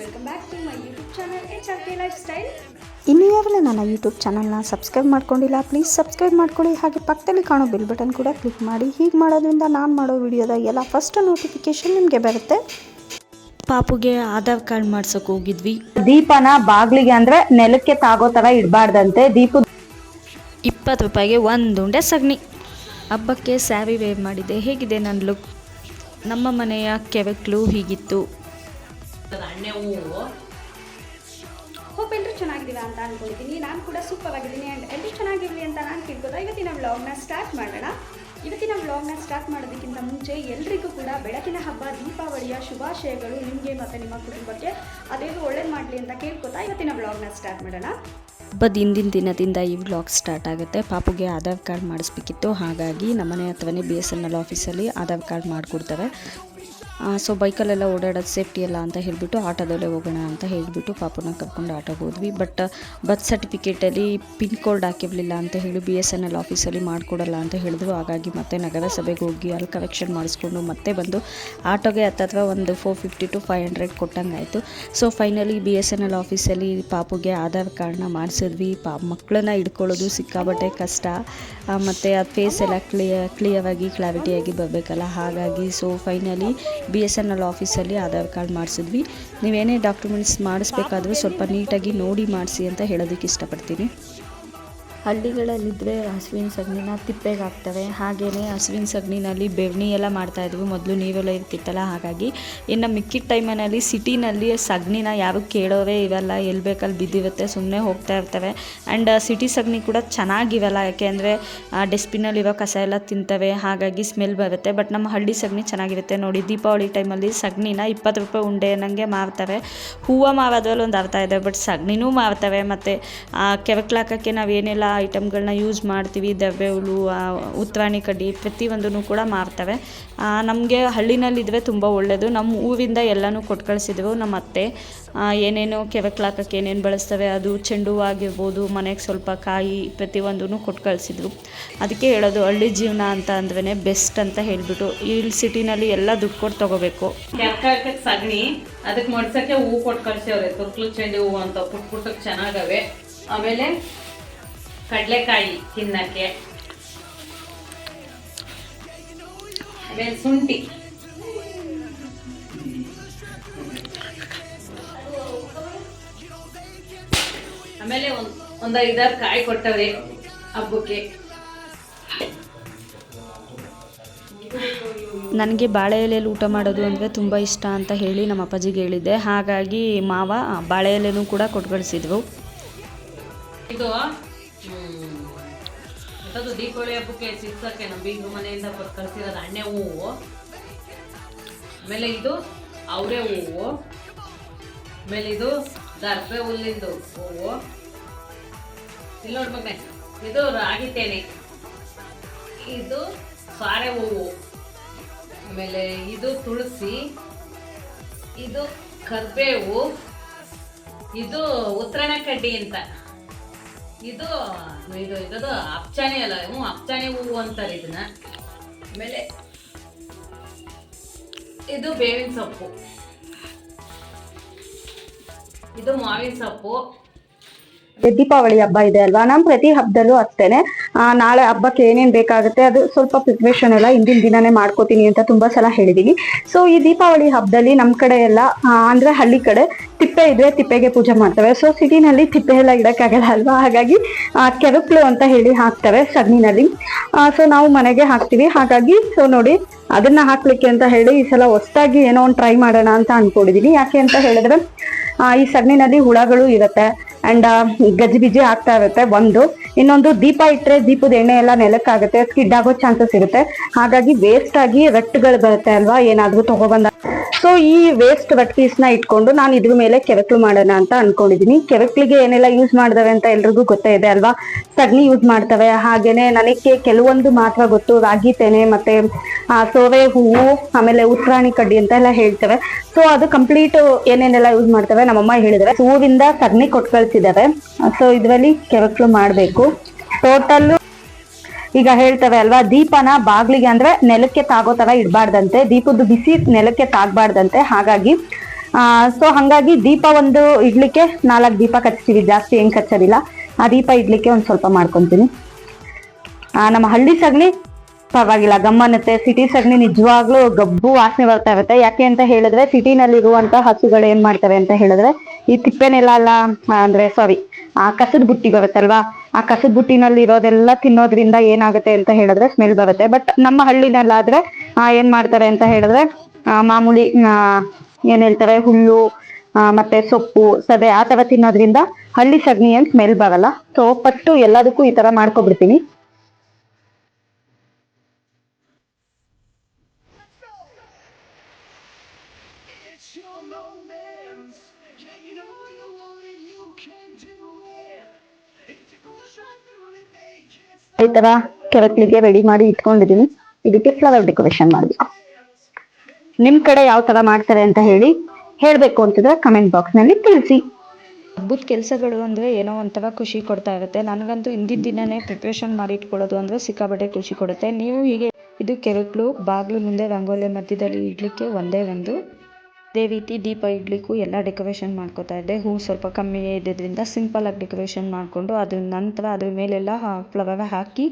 Welcome back to my YouTube channel HRK lifestyle. ಇನ್ನೂ ಯಾವೆಲ್ಲ ನನ್ನ ಯೂಟ್ಯೂಬ್ ಚಾನಲ್ನ ಸಬ್ಸ್ಕ್ರೈಬ್ ಮಾಡ್ಕೊಂಡಿಲ್ಲ ಪ್ಲೀಸ್ ಸಬ್ಸ್ಕ್ರೈಬ್ ಮಾಡ್ಕೊಳ್ಳಿ. ಹಾಗೆ ಪಕ್ಕದಲ್ಲಿ ಕಾಣೋ ಬೆಲ್ ಬಟನ್ ಕೂಡ ಕ್ಲಿಕ್ ಮಾಡಿ. ಹೀಗೆ ಮಾಡೋದ್ರಿಂದ ನಾನು ಮಾಡೋ ವಿಡಿಯೋದ ಎಲ್ಲ ಫಸ್ಟ್ ನೋಟಿಫಿಕೇಶನ್ ನಿಮಗೆ ಬರುತ್ತೆ. ಪಾಪುಗೆ ಆಧಾರ್ ಕಾರ್ಡ್ ಮಾಡ್ಸೋಕೆ ಹೋಗಿದ್ವಿ. ದೀಪನ ಬಾಗ್ಲಿಗೆ ಅಂದರೆ ನೆಲಕ್ಕೆ ತಾಗೋ ಥರ ಇಡಬಾರ್ದಂತೆ. ದೀಪ 20 ರೂಪಾಯಿಗೆ ಒಂದು ಉಂಡೆ ಸಗಣಿ. ಹಬ್ಬಕ್ಕೆ ಸ್ಯಾರಿ ವೇರ್ ಮಾಡಿದ್ದೆ. ಹೇಗಿದೆ ನನ್ನ ಲುಕ್? ನಮ್ಮ ಮನೆಯ ಕೆವೆಕ್ಲು ಹೀಗಿತ್ತು. ಹೋಪ್ ಎಲ್ಲರೂ ಚೆನ್ನಾಗಿದ್ದೀರಾ ಅಂತ ಅಂದ್ಕೊಂಡಿದ್ದೀನಿ. ನಾನು ಕೂಡ ಸೂಪರ್ ಆಗಿದ್ದೀನಿ ಆ್ಯಂಡ್ ಎಲ್ಲರೂ ಚೆನ್ನಾಗಿರಲಿ ಅಂತ ನಾನು ಕೇಳ್ಬೋದಾ. ಇವತ್ತಿನ ವ್ಲಾಗ್ನ ಸ್ಟಾರ್ಟ್ ಮಾಡೋಣ. ಇವತ್ತಿನ ವ್ಲಾಗ್ನ ಸ್ಟಾರ್ಟ್ ಮಾಡೋದಕ್ಕಿಂತ ಮುಂಚೆ ಎಲ್ರಿಗೂ ಕೂಡ ಬೆಳಕಿನ ಹಬ್ಬ ದೀಪಾವಳಿಯ ಶುಭಾಶಯಗಳು ನಿಮಗೆ ಮತ್ತು ನಿಮ್ಮ ಕುಟುಂಬಕ್ಕೆ. ಅದೇನು ಒಳ್ಳೇದು ಮಾಡಲಿ ಅಂತ ಕೇಳ್ಕೊತಾ ಇವತ್ತಿನ ವ್ಲಾಗ್ನ ಸ್ಟಾರ್ಟ್ ಮಾಡೋಣ. ಹಬ್ಬದ ಹಿಂದಿನ ದಿನದಿಂದ ಈ ವ್ಲಾಗ್ ಸ್ಟಾರ್ಟ್ ಆಗುತ್ತೆ. ಪಾಪುಗೆ ಆಧಾರ್ ಕಾರ್ಡ್ ಮಾಡಿಸ್ಬೇಕಿತ್ತು. ಹಾಗಾಗಿ ನಮ್ಮನೆ ಹತ್ರನೇ BSNL ಆಫೀಸಲ್ಲಿ ಆಧಾರ್ ಕಾರ್ಡ್ ಮಾಡಿಕೊಡ್ತಾರೆ. ಸೊ ಬೈಕಲ್ಲೆಲ್ಲ ಓಡಾಡೋದು ಸೇಫ್ಟಿ ಎಲ್ಲ ಅಂತ ಹೇಳಿಬಿಟ್ಟು ಆಟೋದಲ್ಲೇ ಹೋಗೋಣ ಅಂತ ಹೇಳಿಬಿಟ್ಟು ಪಾಪುನ ಕರ್ಕೊಂಡು ಆಟೋಗೆ ಹೋದ್ವಿ. ಬಟ್ ಬರ್ತ್ ಸರ್ಟಿಫಿಕೇಟಲ್ಲಿ ಪಿನ್ ಕೋಡ್ ಹಾಕಿರಲಿಲ್ಲ ಅಂತ ಹೇಳಿ BSNL ಆಫೀಸಲ್ಲಿ ಮಾಡಿಕೊಡಲ್ಲ ಅಂತ ಹೇಳಿದ್ರು. ಹಾಗಾಗಿ ಮತ್ತೆ ನಗರಸಭೆಗೆ ಹೋಗಿ ಅಲ್ಲಿ ಕರೆಕ್ಷನ್ ಮಾಡಿಸ್ಕೊಂಡು ಮತ್ತೆ ಬಂದು ಆಟೋಗೆ ಹತ್ತತ್ರ ಒಂದು 450 to 500 ಕೊಟ್ಟಂಗಾಯಿತು. ಸೊ ಫೈನಲಿ BSNL ಆಫೀಸಲ್ಲಿ ಪಾಪುಗೆ ಆಧಾರ್ ಕಾರ್ಡ್ನ ಮಾಡಿಸಿದ್ವಿ. ಮಕ್ಕಳನ್ನ ಹಿಡ್ಕೊಳ್ಳೋದು ಸಿಕ್ಕಾಬಟ್ಟೆ ಕಷ್ಟ. ಮತ್ತು ಅದು ಫೇಸ್ ಎಲ್ಲ ಕ್ಲಿಯರಾಗಿ ಕ್ಲಾರಿಟಿಯಾಗಿ ಬರಬೇಕಲ್ಲ. ಹಾಗಾಗಿ ಸೊ ಫೈನಲಿ BSNL ಆಫೀಸಲ್ಲಿ ಆಧಾರ್ ಕಾರ್ಡ್ ಮಾಡಿಸಿದ್ವಿ. ನೀವೇನೇ ಡಾಕ್ಯುಮೆಂಟ್ಸ್ ಮಾಡಿಸ್ಬೇಕಾದ್ರೂ ಸ್ವಲ್ಪ ನೀಟಾಗಿ ನೋಡಿ ಮಾಡಿಸಿ ಅಂತ ಹೇಳೋದಕ್ಕೆ ಇಷ್ಟಪಡ್ತೀನಿ. ಹಳ್ಳಿಗಳಲ್ಲಿದ್ದರೆ ಹಸುವಿನ ಸಗಣಿನ ತಿಪ್ಪೆಗೆ ಹಾಕ್ತವೆ. ಹಾಗೆಯೇ ಹಸುವಿನ ಸಗಣಿನಲ್ಲಿ ಬೆವಣಿ ಎಲ್ಲ ಮಾಡ್ತಾಯಿದ್ವಿ ಮೊದಲು, ನೀವೆಲ್ಲ ಇರ್ತಿತ್ತಲ್ಲ. ಹಾಗಾಗಿ ಇನ್ನು ಮಿಕ್ಕಿದ ಟೈಮಿನಲ್ಲಿ ಸಿಟಿನಲ್ಲಿ ಸಗಣಿನ ಯಾರು ಕೇಳೋರೇ ಇವೆಲ್ಲ, ಎಲ್ಲಿ ಬೇಕಲ್ಲಿ ಬಿದ್ದಿರುತ್ತೆ, ಸುಮ್ಮನೆ ಹೋಗ್ತಾ ಇರ್ತವೆ. ಆ್ಯಂಡ್ ಸಿಟಿ ಸಗಣಿ ಕೂಡ ಚೆನ್ನಾಗಿರಲ್ಲ, ಯಾಕೆಂದರೆ ಡಸ್ಟ್ಬಿನ್ನಲ್ಲಿರೋ ಕಸ ಎಲ್ಲ ತಿಂತವೆ, ಹಾಗಾಗಿ ಸ್ಮೆಲ್ ಬರುತ್ತೆ. ಬಟ್ ನಮ್ಮ ಹಳ್ಳಿ ಸಗಣಿ ಚೆನ್ನಾಗಿರುತ್ತೆ ನೋಡಿ. ದೀಪಾವಳಿ ಟೈಮಲ್ಲಿ ಸಗಣಿನ 20 ರೂಪಾಯಿ ಉಂಡೆ ಅನ್ನಂಗೆ ಮಾರ್ತಾರೆ. ಹೂವು ಮಾರೋದ್ರಲ್ಲಿ ಒಂದು ಅರ್ಥ ಇದೆ, ಬಟ್ ಸಗಣಿನೂ ಮಾರ್ತವೆ. ಮತ್ತು ಕೆವಕ್ಲು ಹಾಕೋಕ್ಕೆ ನಾವೇನೆಲ್ಲ ಐಟಮ್ಗಳನ್ನ ಯೂಸ್ ಮಾಡ್ತೀವಿ, ದಬ್ಬೆ ಹುಳು, ಉತ್ತರಾಣಿ ಕಡ್ಡಿ, ಪ್ರತಿಯೊಂದೂ ಕೂಡ ಮಾರ್ತವೆ. ನಮಗೆ ಹಳ್ಳಿನಲ್ಲಿದ್ದರೆ ತುಂಬ ಒಳ್ಳೆಯದು. ನಮ್ಮ ಊರಿಂದ ಎಲ್ಲನೂ ಕೊಟ್ಟು ಕಳಿಸಿದ್ರು ನಮ್ಮ ಅತ್ತೆ. ಏನೇನು ಕೆವಕ್ಲು ಹಾಕೋಕ್ಕೆ ಏನೇನು ಬಳಸ್ತವೆ, ಅದು ಚೆಂಡು ಹೂವು ಆಗಿರ್ಬೋದು, ಮನೆಗೆ ಸ್ವಲ್ಪ ಕಾಯಿ, ಪ್ರತಿಯೊಂದೂ ಕೊಟ್ಟು ಕಳಿಸಿದ್ರು. ಅದಕ್ಕೆ ಹೇಳೋದು ಹಳ್ಳಿ ಜೀವನ ಅಂತ ಅಂದ್ರೇ ಬೆಸ್ಟ್ ಅಂತ ಹೇಳಿಬಿಟ್ಟು. ಇಲ್ಲಿ ಸಿಟಿನಲ್ಲಿ ಎಲ್ಲ ದುಡ್ಡು ಕೊಟ್ಟು ತೊಗೋಬೇಕು. ಕೆರ್ಕಾಕಕ್ಕೆ ಸಗಣಿ, ಅದಕ್ಕೆ ಮಡ್ಸಕ್ಕೆ ಹೂವು ಕೊಟ್ಟು ಕಳಿಸವ್ರೆ. ತುರ್ಕ್ಲು ಚೆಂಡು ಹೂವು ಅಂತ ಪುಟ್ಟಕ್ಕೆ ಚೆನ್ನಾಗವೆ. ಆಮೇಲೆ ಕಡಲೆಕಾಯಿ ತಿನ್ನಕ್ಕೆ, ಆಮೇಲೆ ಶುಂಠಿ, ಆಮೇಲೆ ಒಂದು 5-6 ಕಾಯಿ ಕೊಟ್ಟವ್ರೆ ಹಬ್ಬಕ್ಕೆ. ನನಗೆ ಬಾಳೆ ಎಲೆಯಲ್ಲಿ ಊಟ ಮಾಡೋದು ಅಂದರೆ ತುಂಬ ಇಷ್ಟ ಅಂತ ಹೇಳಿ ನಮ್ಮ ಅಪ್ಪಾಜಿಗೆ ಹೇಳಿದ್ದೆ. ಹಾಗಾಗಿ ಮಾವ ಬಾಳೆ ಎಲೆನೂ ಕೂಡ ಕೊಟ್ಟು ಕಳಿಸಿದ್ರು. ಇದು ದೀಪಾವಳಿ ಹಬ್ಬಕ್ಕೆ ಸಿಕ್ಸಕ್ಕೆ ನಮ್ಮ ಬೀಗ್ರ ಮನೆಯಿಂದ ಕೊಟ್ಟು ಕಳಿಸಿರೋದು ಅಣ್ಣೆ ಹೂವು. ಆಮೇಲೆ ಇದು ಅವರೇ ಹೂವು. ಆಮೇಲೆ ಇದು ದರ್ಬೆ ಹುಲ್ಲಿಂದು ಹೂವು. ಇಲ್ಲಿ ನೋಡ್ಬೇಕನೆ, ಇದು ರಾಗಿ ತೇನೆ, ಇದು ಸಾರೆ ಹೂವು. ಆಮೇಲೆ ಇದು ತುಳಸಿ, ಇದು ಕರ್ಬೇವು, ಇದು ಉತ್ತರಾಣಿ ಕಡ್ಡಿ ಅಂತ, ಇದು ಅಪ್ಚಾಣಿ ಅಲ್ಲ, ಅಪ್ಚಾಣಿ ಹೂವು ಅಂತಾರೆ ಇದನ್ನ. ಆಮೇಲೆ ಇದು ಬೇವಿನ ಸೊಪ್ಪು, ಇದು ಮಾವಿನ ಸೊಪ್ಪು. ದೀಪಾವಳಿ ಹಬ್ಬ ಇದೆ ಅಲ್ವಾ, ನಮ್ಮ ಪ್ರತಿ ಹಬ್ಬದಲ್ಲೂ ಅಷ್ಟೇನೆ ನಾಳೆ ಹಬ್ಬಕ್ಕೆ ಏನೇನು ಬೇಕಾಗುತ್ತೆ ಅದು ಸ್ವಲ್ಪ ಪ್ರಿಪ್ರೇಷನ್ ಎಲ್ಲ ಹಿಂದಿನ ದಿನನೇ ಮಾಡ್ಕೋತೀನಿ ಅಂತ ತುಂಬಾ ಸಲ ಹೇಳಿದೀನಿ. ಸೊ ಈ ದೀಪಾವಳಿ ಹಬ್ಬದಲ್ಲಿ ನಮ್ಮ ಕಡೆ ಎಲ್ಲ ಅಂದ್ರೆ ಹಳ್ಳಿ ಕಡೆ ತಿಪ್ಪೆ ಇದ್ರೆ ತಿಪ್ಪೆಗೆ ಪೂಜೆ ಮಾಡ್ತವೆ. ಸೊ ಸಿಟಿನಲ್ಲಿ ತಿಪ್ಪೆ ಎಲ್ಲ ಇಡಕ್ಕಾಗಲ್ಲ ಅಲ್ವಾ, ಹಾಗಾಗಿ ಕೆರಕ್ಲು ಅಂತ ಹೇಳಿ ಹಾಕ್ತವೆ ಸಗಣಿನಲ್ಲಿ. ಸೊ ನಾವು ಮನೆಗೆ ಹಾಕ್ತಿವಿ. ಹಾಗಾಗಿ ಸೊ ನೋಡಿ ಅದನ್ನ ಹಾಕ್ಲಿಕ್ಕೆ ಅಂತ ಹೇಳಿ ಈ ಸಲ ಹೊಸದಾಗಿ ಏನೋ ಒಂದು ಟ್ರೈ ಮಾಡೋಣ ಅಂತ ಅನ್ಕೊಂಡಿದೀನಿ. ಯಾಕೆ ಅಂತ ಹೇಳಿದ್ರೆ ಈ ಸಗಣಿನಲ್ಲಿ ಹುಳಗಳು ಇರುತ್ತೆ ಅಂಡ್ ಗಜಿಬಿಜಿ ಆಗ್ತಾ ಇರುತ್ತೆ. ಇನ್ನೊಂದು ದೀಪ ಇಟ್ಟರೆ ದೀಪದ ಎಣ್ಣೆ ಎಲ್ಲ ನೆಲಕ್ಕಾಗುತ್ತೆ, ಸ್ಕಿಡ್ ಆಗೋ ಚಾನ್ಸಸ್ ಇರುತ್ತೆ. ಹಾಗಾಗಿ ವೇಸ್ಟ್ ಆಗಿ ರಟ್ಟುಗಳು ಬರುತ್ತೆ ಅಲ್ವಾ ಏನಾದ್ರೂ ತಗೊಬಂದ. ಸೊ ಈ ವೇಸ್ಟ್ ರಟ್ ಪೀಸ್ನ ಇಟ್ಕೊಂಡು ನಾನು ಇದ್ರ ಮೇಲೆ ಕೆವಕ್ಲು ಮಾಡೋಣ ಅಂತ ಅನ್ಕೊಂಡಿದೀನಿ. ಕೆವಕ್ಲಿಗೆ ಏನೆಲ್ಲ ಯೂಸ್ ಮಾಡ್ತವೆ ಅಂತ ಎಲ್ರಿಗೂ ಗೊತ್ತೇ ಇದೆ ಅಲ್ವಾ. ಸಗಣಿ ಯೂಸ್ ಮಾಡ್ತವೆ. ಹಾಗೇನೆ ನನಗೆ ಕೆಲವೊಂದು ಮಾತ್ರ ಗೊತ್ತು, ರಾಗಿ ತೆನೆ ಮತ್ತೆ ಸೋವೆ ಹೂವು, ಆಮೇಲೆ ಉತ್ತರಾಣಿ ಕಡ್ಡಿ ಅಂತ ಎಲ್ಲ ಹೇಳ್ತೇವೆ. ಸೊ ಅದು ಕಂಪ್ಲೀಟ್ ಏನೇನೆಲ್ಲ ಯೂಸ್ ಮಾಡ್ತವೆ ನಮ್ಮಮ್ಮ ಹೇಳಿದ್ರೆ. ಹೂವಿಂದ ಸಗಣಿ ಕೊಟ್ಟು ಕಳ್ಸಿದಾವೆ. ಸೊ ಇದ್ರಲ್ಲಿ ಕೆವಕ್ಲು ಮಾಡ್ಬೇಕು. ಟೋಟಲ್ ಈಗ ಹೇಳ್ತವೆ ಅಲ್ವಾ, ದೀಪನ ಬಾಗ್ಲಿಗೆ ಅಂದ್ರೆ ನೆಲಕ್ಕೆ ತಾಗೋ ತರ ಇಡಬಾರ್ದಂತೆ, ದೀಪದ ಬಿಸಿ ನೆಲಕ್ಕೆ ತಾಗಬಾರ್ದಂತೆ. ಹಾಗಾಗಿ ಸೊ ಹಂಗಾಗಿ ದೀಪ ಒಂದು ಇಡ್ಲಿಕ್ಕೆ 4 ದೀಪ ಕಚ್ತೀವಿ, ಜಾಸ್ತಿ ಏನ್ ಕಚ್ಚೋದಿಲ್ಲ. ಆ ದೀಪ ಇಡ್ಲಿಕ್ಕೆ ಒಂದ್ ಸ್ವಲ್ಪ ಮಾಡ್ಕೊಂತೀನಿ. ನಮ್ಮ ಹಳ್ಳಿ ಸಗಣಿ ಪರವಾಗಿಲ್ಲ ಗಮ್ಮನ್ನುತ್ತೆ. ಸಿಟಿ ಸಗಣಿ ನಿಜವಾಗ್ಲೂ ಗಬ್ಬು ವಾಸನೆ ಬರ್ತಾ ಇರುತ್ತೆ. ಯಾಕೆ ಅಂತ ಹೇಳಿದ್ರೆ ಸಿಟಿನಲ್ಲಿ ಇರುವಂತ ಹಸುಗಳು ಏನ್ ಮಾಡ್ತವೆ ಅಂತ ಹೇಳಿದ್ರೆ ಈ ತಿಪ್ಪೆನೆಲ್ಲ ಅಂದ್ರೆ ಸಾರಿ ಆ ಕಸದ ಬುಟ್ಟಿ ಬರುತ್ತಲ್ವಾ, ಆ ಕಸದ ಬುಟ್ಟಿನಲ್ಲಿ ಇರೋದೆಲ್ಲ ತಿನ್ನೋದ್ರಿಂದ ಏನಾಗುತ್ತೆ ಅಂತ ಹೇಳಿದ್ರೆ ಸ್ಮೆಲ್ ಬರುತ್ತೆ. ಬಟ್ ನಮ್ಮ ಹಳ್ಳಿನಲ್ಲಾದ್ರೆ ಏನ್ ಮಾಡ್ತಾರೆ ಅಂತ ಹೇಳಿದ್ರೆ ಮಾಮೂಲಿ ಏನ್ ಹೇಳ್ತಾರೆ ಹುಲ್ಲು ಮತ್ತೆ ಸೊಪ್ಪು ಸದೆ ಆ ತರ ತಿನ್ನೋದ್ರಿಂದ ಹಳ್ಳಿ ಸಗಣಿ ಏನ್ ಸ್ಮೆಲ್ ಬರಲ್ಲ. ಸೊ ಫಸ್ಟ್ ಎಲ್ಲದಕ್ಕೂ ಈ ತರ ಮಾಡ್ಕೊಬಿಡ್ತೀನಿ. ಈ ತರ ಕೆರಕ್ಲಿಗೆ ರೆಡಿ ಮಾಡಿ ಇಟ್ಕೊಂಡಿದೀನಿ. ಇದಕ್ಕೆ ಫ್ಲವರ್ ಡೆಕೋರೇಷನ್ ಮಾಡ್ಬೇಕು. ನಿಮ್ ಕಡೆ ಯಾವ ತರ ಮಾಡ್ತಾರೆ ಅಂತ ಹೇಳ್ಬೇಕು ಅಂತಿದ್ರೆ ಕಮೆಂಟ್ ಬಾಕ್ಸ್ ನಲ್ಲಿ ತಿಳಿಸಿ. ಹಬ್ಬದ ಕೆಲಸಗಳು ಅಂದರೆ ಏನೋ ಒಂಥರ ಖುಷಿ ಕೊಡ್ತಾ ಇರುತ್ತೆ. ನನಗಂತೂ ಹಿಂದಿನ ದಿನವೇ ಪ್ರಿಪ್ರೇಷನ್ ಮಾಡಿ ಇಟ್ಕೊಳ್ಳೋದು ಅಂದರೆ ಸಿಕ್ಕಾಪಟ್ಟೆ ಖುಷಿ ಕೊಡುತ್ತೆ. ನೀವು ಹೀಗೆ ಇದು ಕೆರಕ್ಲು ಬಾಗಿಲು ಮುಂದೆ ರಂಗೋಲಿ ಮಧ್ಯದಲ್ಲಿ ಇಡಲಿಕ್ಕೆ ಒಂದೇ ಒಂದು. ಅದೇ ರೀತಿ ದೀಪ ಇಡ್ಲಿಕ್ಕೂ ಎಲ್ಲ ಡೆಕೋರೇಷನ್ ಮಾಡ್ಕೋತಾ ಇದ್ದೆ. ಹೂ ಸ್ವಲ್ಪ ಕಮ್ಮಿ ಇದ್ದಿದ್ದರಿಂದ ಸಿಂಪಲಾಗಿ ಡೆಕೋರೇಷನ್ ಮಾಡಿಕೊಂಡು ಅದ್ರ ನಂತರ ಅದ್ರ ಮೇಲೆಲ್ಲ ಫ್ಲವರ್ ಹಾಕಿ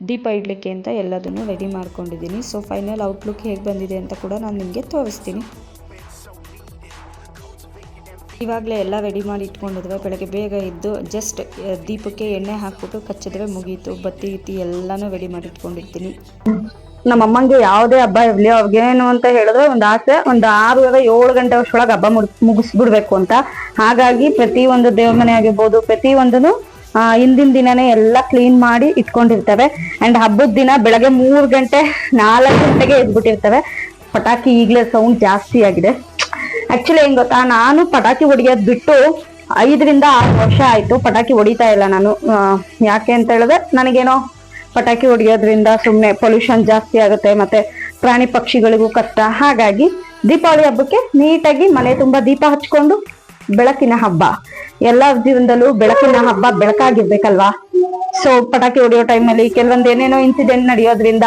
ದೀಪ ಇಡಲಿಕ್ಕೆ ಅಂತ ಎಲ್ಲದನ್ನು ರೆಡಿ ಮಾಡ್ಕೊಂಡಿದ್ದೀನಿ. ಸೊ ಫೈನಲ್ ಔಟ್ಲುಕ್ ಹೇಗೆ ಬಂದಿದೆ ಅಂತ ಕೂಡ ನಾನು ನಿಮಗೆ ತೋರಿಸ್ತೀನಿ. ಇವಾಗಲೇ ಎಲ್ಲ ರೆಡಿ ಮಾಡಿ ಇಟ್ಕೊಂಡಿದ್ರೆ ಬೆಳಗ್ಗೆ ಬೇಗ ಇದ್ದು ಜಸ್ಟ್ ದೀಪಕ್ಕೆ ಎಣ್ಣೆ ಹಾಕ್ಬಿಟ್ಟು ಕಚ್ಚಿದ್ರೆ ಮುಗೀತು. ಬತ್ತಿ ಗಿತ್ತಿ ಎಲ್ಲನೂ ರೆಡಿ ಮಾಡಿ ಇಟ್ಕೊಂಡಿರ್ತೀನಿ. ನಮ್ಮ ಅಮ್ಮಂಗೆ ಯಾವುದೇ ಹಬ್ಬ ಇರ್ಲಿ ಅವ್ರಿಗೇನು ಅಂತ ಹೇಳಿದ್ರೆ ಒಂದು ಆಸೆ, ಒಂದು 6-7 ಗಂಟೆ ಅಷ್ಟೊಳಗೆ ಹಬ್ಬ ಮುಗಿಸ್ಬಿಡ್ಬೇಕು ಅಂತ. ಹಾಗಾಗಿ ಪ್ರತಿ ಒಂದು ದೇವ್ರ ಮನೆ ಆಗಿರ್ಬೋದು ಪ್ರತಿ ಹಿಂದಿನ ದಿನನೇ ಎಲ್ಲ ಕ್ಲೀನ್ ಮಾಡಿ ಇಟ್ಕೊಂಡಿರ್ತವೆ. ಅಂಡ್ ಹಬ್ಬದ ದಿನ ಬೆಳಗ್ಗೆ 3 ಗಂಟೆ 4 ಗಂಟೆಗೆ ಎದ್ಬಿಟ್ಟಿರ್ತವೆ. ಪಟಾಕಿ ಈಗಲೇ ಸೌಂಡ್ ಜಾಸ್ತಿ ಆಗಿದೆ. ಆಕ್ಚುಲಿ ಹೆಂಗ್ ಗೊತ್ತಾ, ನಾನು ಪಟಾಕಿ ಹೊಡಿಯೋದ್ ಬಿಟ್ಟು 5-6 ವರ್ಷ ಆಯ್ತು ಪಟಾಕಿ ಹೊಡಿತಾ ಇಲ್ಲ ನಾನು. ಯಾಕೆ ಅಂತ ಹೇಳಿದ್ರೆ ನನಗೇನೋ ಪಟಾಕಿ ಹೊಡಿಯೋದ್ರಿಂದ ಸುಮ್ಮನೆ ಪೊಲ್ಯೂಷನ್ ಜಾಸ್ತಿ ಆಗುತ್ತೆ, ಮತ್ತೆ ಪ್ರಾಣಿ ಪಕ್ಷಿಗಳಿಗೂ ಕಷ್ಟ. ಹಾಗಾಗಿ ದೀಪಾವಳಿ ಹಬ್ಬಕ್ಕೆ ನೀಟಾಗಿ ಮನೆ ತುಂಬಾ ದೀಪ ಹಚ್ಕೊಂಡು ಬೆಳಕಿನ ಹಬ್ಬ, ಎಲ್ಲರ ಜೀವನದಲ್ಲೂ ಬೆಳಕಿನ ಹಬ್ಬ ಬೆಳಕಾಗಿರ್ಬೇಕಲ್ವಾ. ಸೊ ಪಟಾಕಿ ಹೊಡಿಯೋ ಟೈಮಲ್ಲಿ ಕೆಲವೊಂದು ಏನೇನೋ ಇನ್ಸಿಡೆಂಟ್ ನಡೆಯೋದ್ರಿಂದ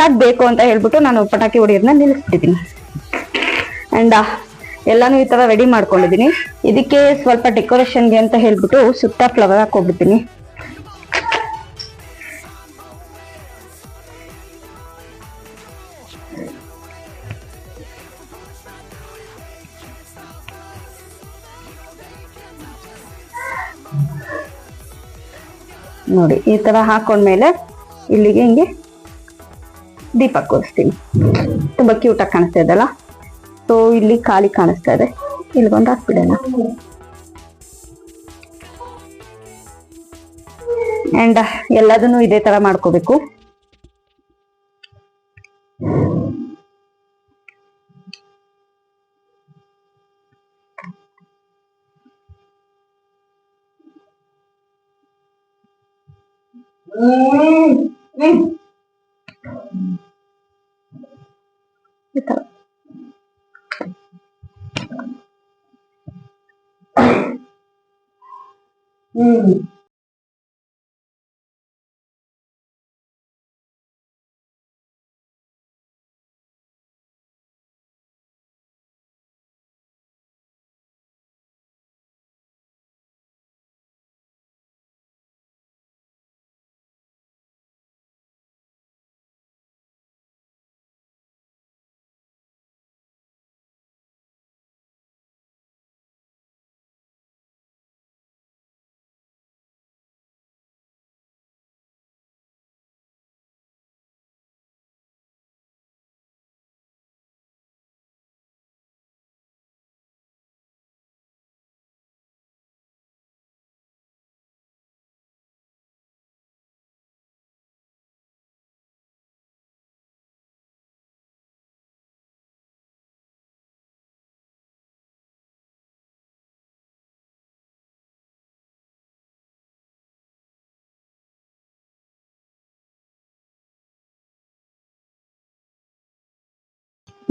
ಯಾಕೆ ಬೇಕು ಅಂತ ಹೇಳ್ಬಿಟ್ಟು ನಾನು ಪಟಾಕಿ ಹೊಡಿಯೋದನ್ನ ನಿಲ್ಲಿಸ್ಬಿಟ್ಟಿದ್ದೀನಿ. ಅಂಡ್ ಎಲ್ಲಾನು ಈ ತರ ರೆಡಿ ಮಾಡ್ಕೊಂಡಿದೀನಿ. ಇದಕ್ಕೆ ಸ್ವಲ್ಪ ಡೆಕೋರೇಷನ್ಗೆ ಅಂತ ಹೇಳ್ಬಿಟ್ಟು ಸುತ್ತ ಫ್ಲವರ್ ಹಾಕೋಗ್ಬಿಡ್ತೀನಿ. ನೋಡಿ ಈ ತರ ಹಾಕೊಂಡ್ಮೇಲೆ ಇಲ್ಲಿಗೆ ಹಿಂಗೆ ದೀಪ ಕೂರಿಸ್ತೀನಿ. ತುಂಬಾ ಕ್ಯೂಟ್ ಆಗಿ ಕಾಣಿಸ್ತಾ ಇದಲ್ಲ. ಸೊ ಇಲ್ಲಿ ಖಾಲಿ ಕಾಣಿಸ್ತಾ ಇದೆ, ಇಲ್ಲಿಗೊಂದು ಹಾಕ್ಬಿಡೋಣ. ಅಂಡ್ ಎಲ್ಲದನ್ನು ಇದೇ ತರ ಮಾಡ್ಕೋಬೇಕು. ಈ ತರ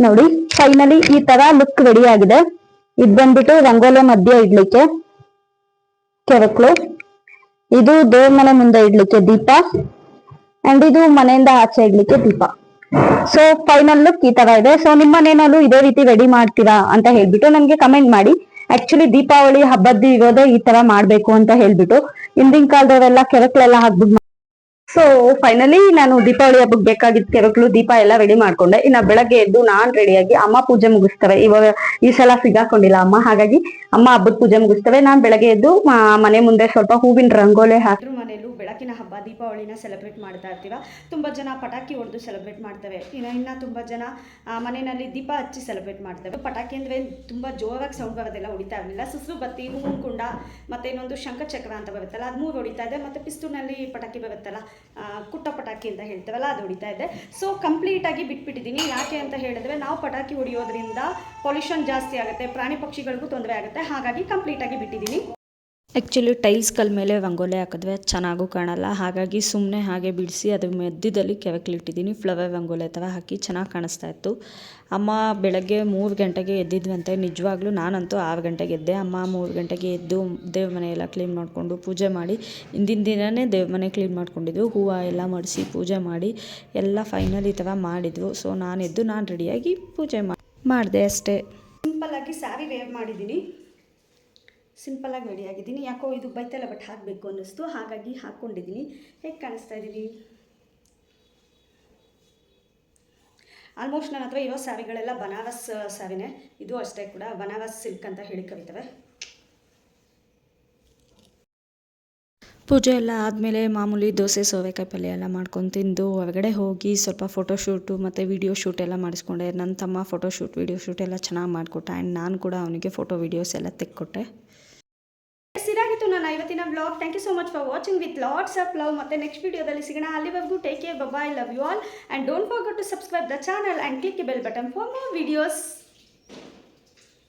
ನೋಡಿ ಫೈನಲಿ ಈ ತರ ಲುಕ್ ರೆಡಿ ಆಗಿದೆ. ಇದು ಬಂದ್ಬಿಟ್ಟು ರಂಗೋಲಿ ಮಧ್ಯ ಇಡ್ಲಿಕ್ಕೆ ಕೆರಕ್ಲು, ಇದು ದೇವ್ರ ಮನೆ ಮುಂದೆ ಇಡ್ಲಿಕ್ಕೆ ದೀಪ, ಅಂಡ್ ಇದು ಮನೆಯಿಂದ ಆಚೆ ಇಡ್ಲಿಕ್ಕೆ ದೀಪ. ಸೊ ಫೈನಲ್ ಲುಕ್ ಈ ತರ ಇದೆ. ಸೊ ನಿಮ್ಮ ಮನೆಯಲ್ಲೂ ಇದೇ ರೀತಿ ರೆಡಿ ಮಾಡ್ತೀರಾ ಅಂತ ಹೇಳ್ಬಿಟ್ಟು ನನ್ಗೆ ಕಮೆಂಟ್ ಮಾಡಿ. ಆಕ್ಚುಲಿ ದೀಪಾವಳಿ ಹಬ್ಬದ ಇರೋದೇ ಈ ತರ ಮಾಡ್ಬೇಕು ಅಂತ ಹೇಳ್ಬಿಟ್ಟು ಹಿಂದಿನ ಕಾಲದವರೆಲ್ಲ ಕೆರಕ್ಲೆಲ್ಲ ಹಾಕ್ಬಿಟ್ಟು. ಸೊ ಫೈನಲಿ ನಾನು ದೀಪಾವಳಿ ಹಬ್ಬಕ್ಕೆ ಬೇಕಾಗಿದ್ದ ಕೆರಕ್ಲು ದೀಪ ಎಲ್ಲ ರೆಡಿ ಮಾಡ್ಕೊಂಡೆ. ಇನ್ನ ಬೆಳಗ್ಗೆ ಎದ್ದು ನಾನ್ ರೆಡಿಯಾಗಿ ಅಮ್ಮ ಪೂಜೆ ಮುಗಿಸ್ತವೆ. ಇವಾಗ ಈ ಸಲ ಸಿಗಾಕೊಂಡಿಲ್ಲ ಅಮ್ಮ, ಹಾಗಾಗಿ ಅಮ್ಮ ಹಬ್ಬದ ಪೂಜೆ ಮುಗಿಸ್ತವೆ. ನಾನ್ ಬೆಳಗ್ಗೆ ಎದ್ದು ಮನೆ ಮುಂದೆ ಸ್ವಲ್ಪ ಹೂವಿನ ರಂಗೋಲೆ ಹಾಕಿ ಮನೆಯಲ್ಲೂ ಬೆಳಕಿನ ಹಬ್ಬ ದೀಪಾವಳಿನ ಸೆಲೆಬ್ರೇಟ್ ಮಾಡ್ತಾ ಇರ್ತೀವ. ತುಂಬ ಜನ ಪಟಾಕಿ ಹೊಡೆದು ಸೆಲೆಬ್ರೇಟ್ ಮಾಡ್ತೇವೆ. ಇನ್ನು ತುಂಬ ಜನ ಮನೆಯಲ್ಲಿ ದೀಪ ಹಚ್ಚಿ ಸೆಲೆಬ್ರೇಟ್ ಮಾಡ್ತೇವೆ. ಪಟಾಕಿ ಅಂದರೆ ತುಂಬ ಜೋರಾಗಿ ಸೌಂಡ್ ಬರೋದೆಲ್ಲ ಹೊಡಿತಾ ಇರಲಿಲ್ಲ. ಸುಸ್ರು ಬತ್ತಿ, ಹೂವಿನ ಕುಂಡ, ಮತ್ತು ಇನ್ನೊಂದು ಶಂಖಚಕ್ರ ಅಂತ ಬರುತ್ತಲ್ಲ ಅದು 3 ಹೊಡಿತಾ ಇದೆ. ಮತ್ತು ಪಿಸ್ತೂನಲ್ಲಿ ಪಟಾಕಿ ಬರುತ್ತಲ್ಲ, ಕುಟ್ಟ ಪಟಾಕಿ ಅಂತ ಹೇಳ್ತೇವಲ್ಲ ಅದು ಹೊಡಿತಾ ಇದೆ. ಸೊ ಕಂಪ್ಲೀಟಾಗಿ ಬಿಟ್ಬಿಟ್ಟಿದ್ದೀನಿ. ಯಾಕೆ ಅಂತ ಹೇಳಿದ್ರೆ ನಾವು ಪಟಾಕಿ ಹೊಡಿಯೋದ್ರಿಂದ ಪೊಲ್ಯೂಷನ್ ಜಾಸ್ತಿ ಆಗುತ್ತೆ, ಪ್ರಾಣಿ ಪಕ್ಷಿಗಳಿಗೂ ತೊಂದರೆ ಆಗುತ್ತೆ. ಹಾಗಾಗಿ ಕಂಪ್ಲೀಟಾಗಿ ಬಿಟ್ಟಿದ್ದೀನಿ. ಆ್ಯಕ್ಚುಲಿ ಟೈಲ್ಸ್ಗಳ ಮೇಲೆ ರಂಗೋಲಿ ಹಾಕಿದ್ರೆ ಚೆನ್ನಾಗೂ ಕಾಣಲ್ಲ, ಹಾಗಾಗಿ ಸುಮ್ಮನೆ ಹಾಗೆ ಬಿಡಿಸಿ ಅದ್ರ ಮಧ್ಯದಲ್ಲಿ ಕೆಳಕ್ಲಿಟ್ಟಿದ್ದೀನಿ. ಫ್ಲವರ್ ರಂಗೋಲಿ ಥರ ಹಾಕಿ ಚೆನ್ನಾಗಿ ಕಾಣಿಸ್ತಾ ಇತ್ತು. ಅಮ್ಮ ಬೆಳಗ್ಗೆ 3 ಗಂಟೆಗೆ ಎದ್ದಿದ್ವಂತೆ. ನಿಜವಾಗ್ಲೂ ನಾನಂತೂ 6 ಗಂಟೆಗೆ ಎದ್ದೆ. ಅಮ್ಮ 3 ಗಂಟೆಗೆ ಎದ್ದು ದೇವ್ರ ಮನೆಯೆಲ್ಲ ಕ್ಲೀನ್ ಮಾಡಿಕೊಂಡು ಪೂಜೆ ಮಾಡಿ, ಹಿಂದಿನ ದಿನವೇ ದೇವ್ರ ಮನೆ ಕ್ಲೀನ್ ಮಾಡ್ಕೊಂಡಿದ್ವು. ಹೂವು ಎಲ್ಲ ಮಾಡಿಸಿ ಪೂಜೆ ಮಾಡಿ ಎಲ್ಲ ಫೈನಲ್ ಈ ಥರ ಮಾಡಿದ್ವು. ಸೊ ನಾನು ರೆಡಿಯಾಗಿ ಪೂಜೆ ಮಾಡಿದೆ ಅಷ್ಟೇ. ಸಿಂಪಲ್ಲಾಗಿ ಸ್ಯಾರಿ ವೇರ್ ಮಾಡಿದ್ದೀನಿ, ಸಿಂಪಲ್ಲಾಗಿ ರೆಡಿ ಆಗಿದ್ದೀನಿ. ಯಾಕೋ ಇದು ಬೈತೆಲ್ಲ ಬಟ್ ಹಾಕಬೇಕು ಅನ್ನಿಸ್ತು, ಹಾಗಾಗಿ ಹಾಕ್ಕೊಂಡಿದ್ದೀನಿ. ಹೇಗೆ ಕಾಣಿಸ್ತಾ ಇದ್ದೀನಿ? ಆಲ್ಮೋಸ್ಟ್ ನನ್ನ ಹತ್ರ ಇರೋ ಸ್ಯಾರಿಗಳೆಲ್ಲ ಬನಾರಸ್ ಸ್ಯಾರಿನೇ. ಇದು ಅಷ್ಟೇ ಕೂಡ ಬನಾರಸ್ ಸಿಲ್ಕ್ ಅಂತ ಹೇಳಿ ಕರೀತವೆ. ಪೂಜೆ ಎಲ್ಲ ಆದಮೇಲೆ ಮಾಮೂಲಿ ದೋಸೆ ಸೋರೆಕಾಯಿ ಪಲ್ಯ ಎಲ್ಲ ಮಾಡ್ಕೊಂಡು ತಿಂದು ಹೊರಗಡೆ ಹೋಗಿ ಸ್ವಲ್ಪ ಫೋಟೋಶೂಟು ಮತ್ತು ವೀಡಿಯೋ ಶೂಟ್ ಎಲ್ಲ ಮಾಡಿಸ್ಕೊಂಡೆ. ನನ್ನ ತಮ್ಮ ಫೋಟೋಶೂಟ್ ವೀಡಿಯೋ ಶೂಟ್ ಎಲ್ಲ ಚೆನ್ನಾಗಿ ಮಾಡಿಕೊಟ್ಟೆ. ಆ್ಯಂಡ್ ನಾನು ಕೂಡ ಅವನಿಗೆ ಫೋಟೋ ವೀಡಿಯೋಸ್ ಎಲ್ಲ ತೆಕ್ಕೊಟ್ಟೆ. ಇದಾಗಿತ್ತು ನನ್ನ ಇವತ್ತಿನ vlog. Thank you so much for watching with lots of love. ಮತ್ತೆ ನೆಕ್ಸ್ಟ್ ವಿಡಿಯೋದಲ್ಲಿ ಸಿಗೋಣ. ಅಲ್ಲಿವರೆಗೂ take care, bye, love you all, and don't forget to subscribe the channel and click the bell button for more videos.